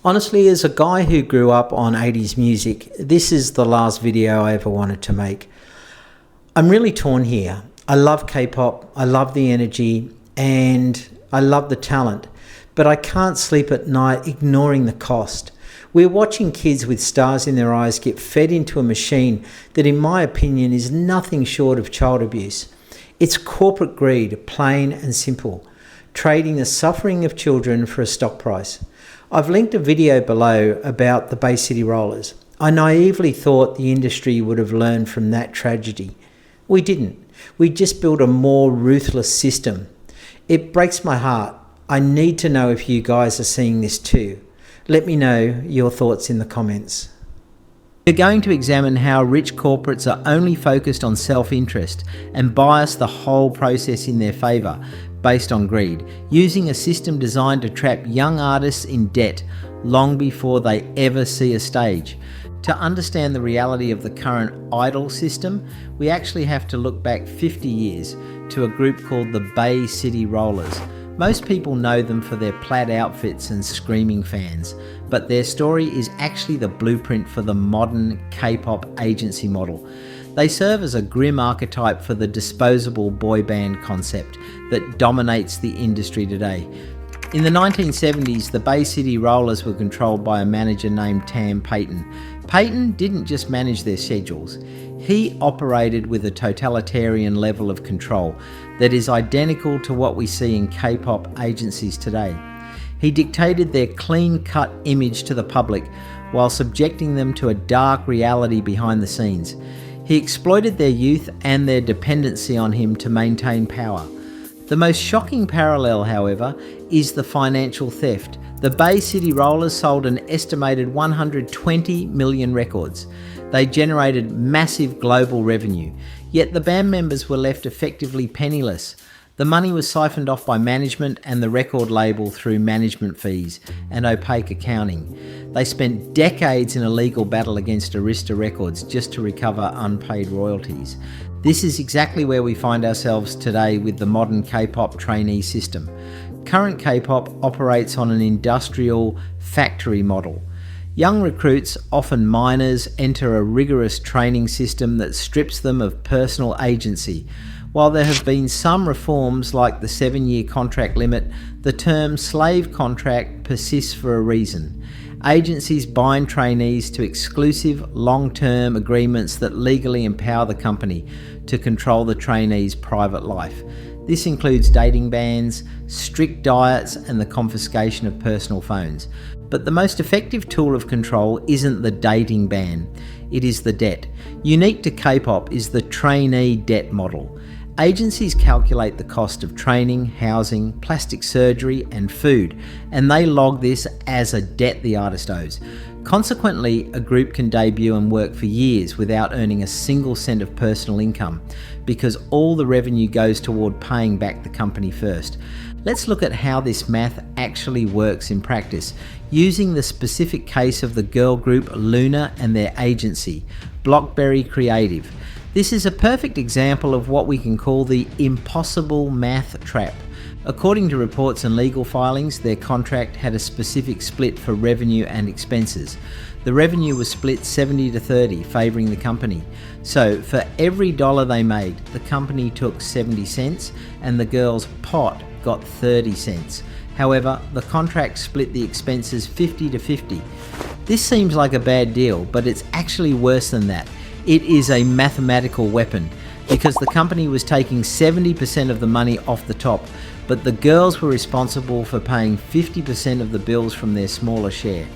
Honestly, as a guy who grew up on 80s music, this is the last video I ever wanted to make. I'm really torn here. I love K-pop, I love the energy, and I love the talent, but I can't sleep at night ignoring the cost. We're watching kids with stars in their eyes get fed into a machine that, in my opinion, is nothing short of child abuse. It's corporate greed, plain and simple, trading the suffering of children for a stock price. I've linked a video below about the Bay City Rollers. I naively thought the industry would have learned from that tragedy. We didn't. We just built a more ruthless system. It breaks my heart. I need to know if you guys are seeing this too. Let me know your thoughts in the comments. We're going to examine how rich corporates are only focused on self-interest and bias the whole process in their favour based on greed, using a system designed to trap young artists in debt long before they ever see a stage. To understand the reality of the current idol system, we actually have to look back 50 years to a group called the Bay City Rollers. Most people know them for their plaid outfits and screaming fans, but their story is actually the blueprint for the modern K-pop agency model. They serve as a grim archetype for the disposable boy band concept that dominates the industry today. In the 1970s, the Bay City Rollers were controlled by a manager named Tam Payton. Payton didn't just manage their schedules. He operated with a totalitarian level of control that is identical to what we see in K-pop agencies today. He dictated their clean-cut image to the public while subjecting them to a dark reality behind the scenes. He exploited their youth and their dependency on him to maintain power. The most shocking parallel, however, is the financial theft. The Bay City Rollers sold an estimated 120 million records. They generated massive global revenue, yet the band members were left effectively penniless. The money was siphoned off by management and the record label through management fees and opaque accounting. They spent decades in a legal battle against Arista Records just to recover unpaid royalties. This is exactly where we find ourselves today with the modern K-pop trainee system. Current K-pop operates on an industrial factory model. Young recruits, often minors, enter a rigorous training system that strips them of personal agency. While there have been some reforms like the 7-year contract limit, the term slave contract persists for a reason. Agencies bind trainees to exclusive long-term agreements that legally empower the company to control the trainee's private life. This includes dating bans, strict diets, and the confiscation of personal phones. But the most effective tool of control isn't the dating ban, it is the debt. Unique to K-pop is the trainee debt model. Agencies calculate the cost of training, housing, plastic surgery, and food, and they log this as a debt the artist owes. Consequently, a group can debut and work for years without earning a single cent of personal income, because all the revenue goes toward paying back the company first. Let's look at how this math actually works in practice, using the specific case of the girl group Luna and their agency, Blockberry Creative. This is a perfect example of what we can call the impossible math trap. According to reports and legal filings, their contract had a specific split for revenue and expenses. The revenue was split 70-30, favouring the company. So for every dollar they made, the company took 70 cents and the girls' pot got 30 cents. However, the contract split the expenses 50-50. This seems like a bad deal, but it's actually worse than that. It is a mathematical weapon, because the company was taking 70% of the money off the top, but the girls were responsible for paying 50% of the bills from their smaller share.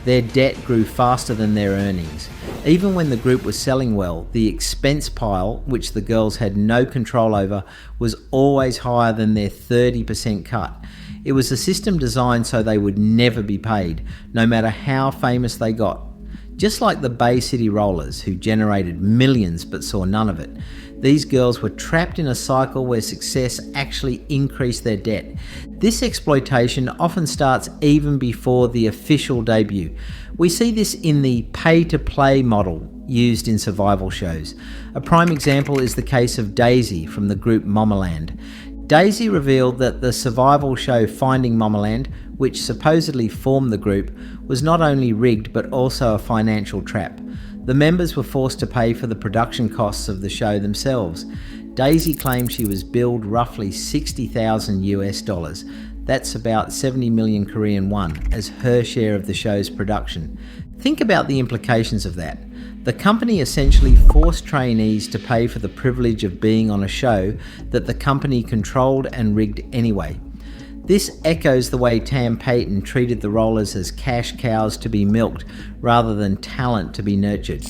Their debt grew faster than their earnings. Even when the group was selling well, the expense pile, which the girls had no control over, was always higher than their 30% cut. It was a system designed so they would never be paid, no matter how famous they got. Just like the Bay City Rollers, who generated millions but saw none of it, these girls were trapped in a cycle where success actually increased their debt. This exploitation often starts even before the official debut. We see this in the pay-to-play model used in survival shows. A prime example is the case of Daisy from the group Momoland. Daisy revealed that the survival show Finding Momoland which supposedly formed the group, was not only rigged but also a financial trap. The members were forced to pay for the production costs of the show themselves. Daisy claimed she was billed roughly $60,000. That's about 70 million Korean won as her share of the show's production. Think about the implications of that. The company essentially forced trainees to pay for the privilege of being on a show that the company controlled and rigged anyway. This echoes the way Tam Payton treated the rollers as cash cows to be milked rather than talent to be nurtured.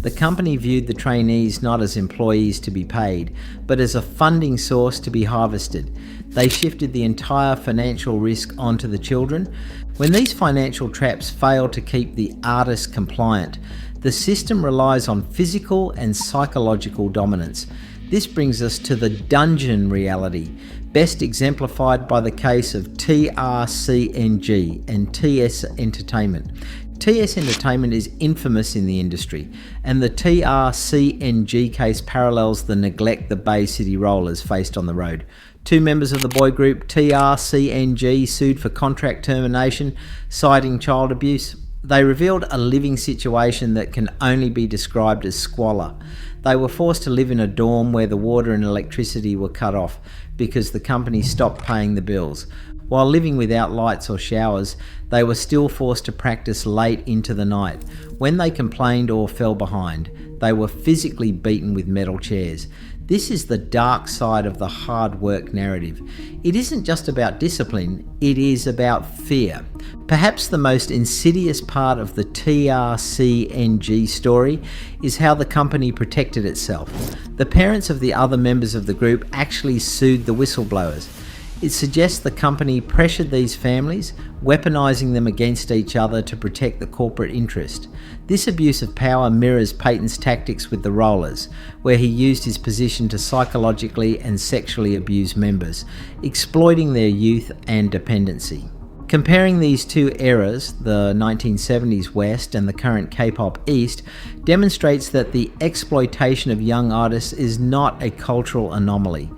The company viewed the trainees not as employees to be paid, but as a funding source to be harvested. They shifted the entire financial risk onto the children. When these financial traps fail to keep the artists compliant, the system relies on physical and psychological dominance. This brings us to the dungeon reality, best exemplified by the case of TRCNG and TS Entertainment. TS Entertainment is infamous in the industry, and the TRCNG case parallels the neglect the Bay City Rollers faced on the road. Two members of the boy group TRCNG sued for contract termination, citing child abuse. They revealed a living situation that can only be described as squalor. They were forced to live in a dorm where the water and electricity were cut off because the company stopped paying the bills. While living without lights or showers, they were still forced to practice late into the night. When they complained or fell behind, they were physically beaten with metal chairs. This is the dark side of the hard work narrative. It isn't just about discipline, it is about fear. Perhaps the most insidious part of the TRCNG story is how the company protected itself. The parents of the other members of the group actually sued the whistleblowers. It suggests the company pressured these families, weaponizing them against each other to protect the corporate interest. This abuse of power mirrors Payton's tactics with the Rollers, where he used his position to psychologically and sexually abuse members, exploiting their youth and dependency. Comparing these two eras, the 1970s West and the current K-pop East, demonstrates that the exploitation of young artists is not a cultural anomaly.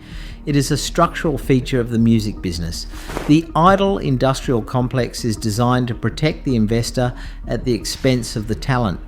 It is a structural feature of the music business. The idle industrial complex is designed to protect the investor at the expense of the talent.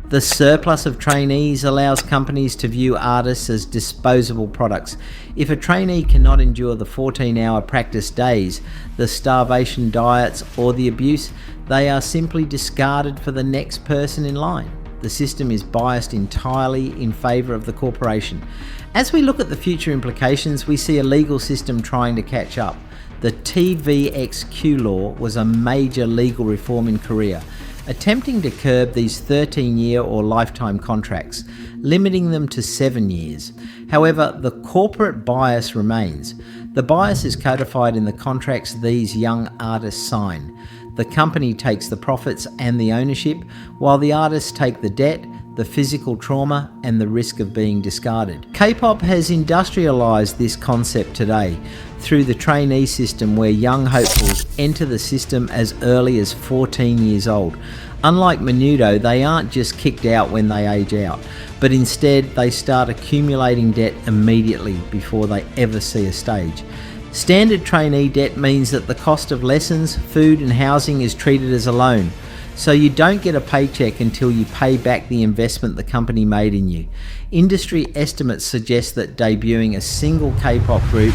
The surplus of trainees allows companies to view artists as disposable products. If a trainee cannot endure the 14-hour practice days, the starvation diets, or the abuse, they are simply discarded for the next person in line. The system is biased entirely in favour of the corporation. As we look at the future implications, we see a legal system trying to catch up. The TVXQ law was a major legal reform in Korea, attempting to curb these 13-year or lifetime contracts, limiting them to 7 years. However, the corporate bias remains. The bias is codified in the contracts these young artists sign. The company takes the profits and the ownership, while the artists take the debt, the physical trauma, and the risk of being discarded. K-pop has industrialized this concept today through the trainee system, where young hopefuls enter the system as early as 14 years old. Unlike Menudo, they aren't just kicked out when they age out, but instead they start accumulating debt immediately before they ever see a stage. Standard trainee debt means that the cost of lessons, food and housing is treated as a loan. So you don't get a paycheck until you pay back the investment the company made in you. Industry estimates suggest that debuting a single K-pop group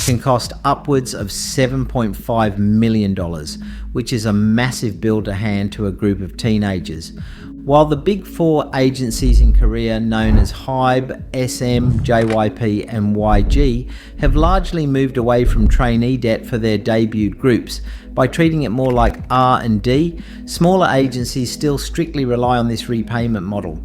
can cost upwards of $7.5 million, which is a massive bill to hand to a group of teenagers. While the big four agencies in Korea, known as HYBE, SM, JYP and YG, have largely moved away from trainee debt for their debuted groups. By treating it more like R&D, smaller agencies still strictly rely on this repayment model.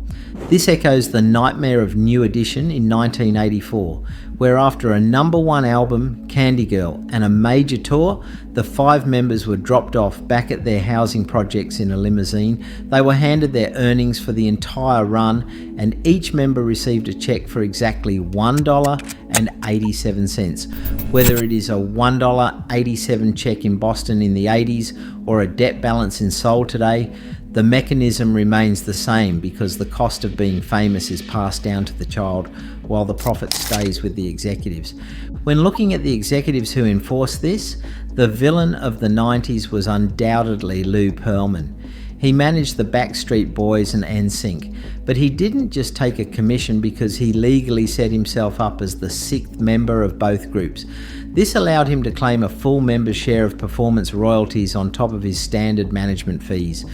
This echoes the nightmare of New Edition in 1984, where after a #1 album, Candy Girl, and a major tour, the 5 members were dropped off back at their housing projects in a limousine. They were handed their earnings for the entire run, and each member received a check for exactly $1 $1.87. Whether it is a $1.87 check in Boston in the 80s or a debt balance in Seoul today, the mechanism remains the same because the cost of being famous is passed down to the child while the profit stays with the executives. When looking at the executives who enforced this, the villain of the 90s was undoubtedly Lou Pearlman. He managed the Backstreet Boys and NSYNC, but he didn't just take a commission because he legally set himself up as the sixth member of both groups. This allowed him to claim a full member's share of performance royalties on top of his standard management fees.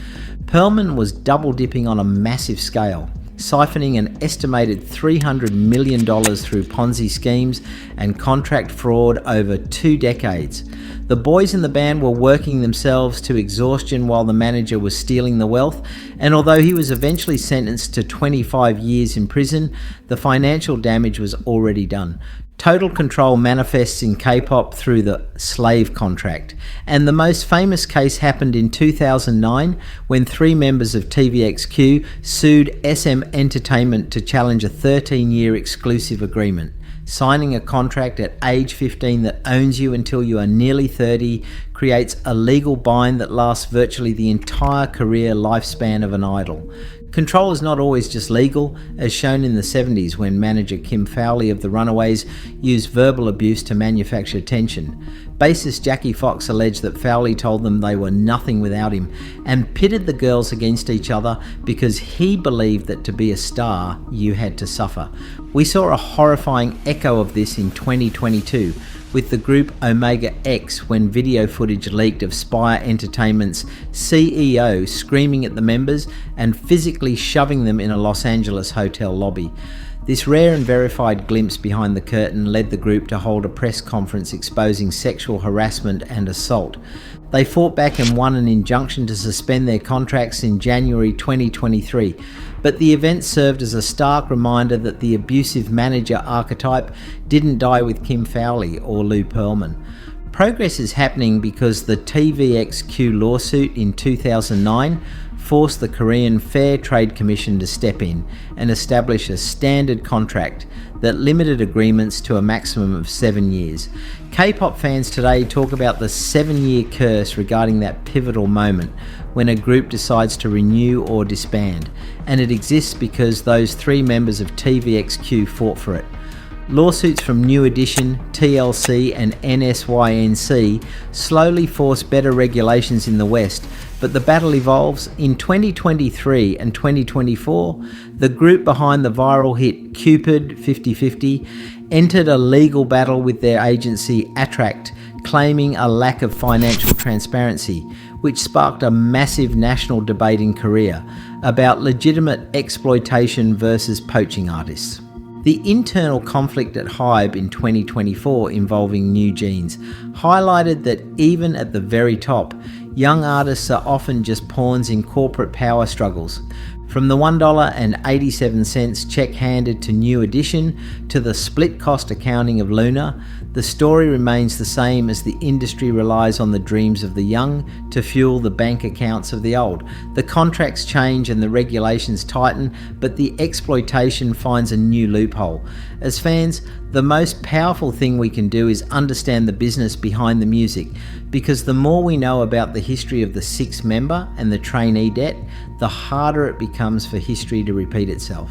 Pearlman was double dipping on a massive scale, siphoning an estimated $300 million through Ponzi schemes and contract fraud over 2 decades. The boys in the band were working themselves to exhaustion while the manager was stealing the wealth, and although he was eventually sentenced to 25 years in prison, the financial damage was already done. Total control manifests in K-pop through the slave contract, and the most famous case happened in 2009 when 3 members of TVXQ sued SM Entertainment to challenge a 13-year exclusive agreement. Signing a contract at age 15 that owns you until you are nearly 30 creates a legal bind that lasts virtually the entire career lifespan of an idol. Control is not always just legal, as shown in the 70s when manager Kim Fowley of the Runaways used verbal abuse to manufacture tension. Bassist Jackie Fox alleged that Fowley told them they were nothing without him and pitted the girls against each other because he believed that to be a star, you had to suffer. We saw a horrifying echo of this in 2022 with the group Omega X when video footage leaked of Spire Entertainment's CEO screaming at the members and physically shoving them in a Los Angeles hotel lobby. This rare and verified glimpse behind the curtain led the group to hold a press conference exposing sexual harassment and assault. They fought back and won an injunction to suspend their contracts in January 2023, but the event served as a stark reminder that the abusive manager archetype didn't die with Kim Fowley or Lou Pearlman. Progress is happening because the TVXQ lawsuit in 2009 forced the Korean Fair Trade Commission to step in and establish a standard contract that limited agreements to a maximum of 7 years. K-pop fans today talk about the 7-year curse regarding that pivotal moment when a group decides to renew or disband, and it exists because those 3 members of TVXQ fought for it. Lawsuits from New Edition, TLC and NSYNC slowly force better regulations in the West, but the battle evolves. In 2023 and 2024, the group behind the viral hit Cupid 50/50 entered a legal battle with their agency Attract, claiming a lack of financial transparency, which sparked a massive national debate in Korea about legitimate exploitation versus poaching artists. The internal conflict at HYBE in 2024 involving New Jeans highlighted that even at the very top, young artists are often just pawns in corporate power struggles. From the $1.87 check handed to New Edition to the split cost accounting of Luna, the story remains the same as the industry relies on the dreams of the young to fuel the bank accounts of the old. The contracts change and the regulations tighten, but the exploitation finds a new loophole. As fans, the most powerful thing we can do is understand the business behind the music, because the more we know about the history of the 6th member and the trainee debt, the harder it becomes for history to repeat itself.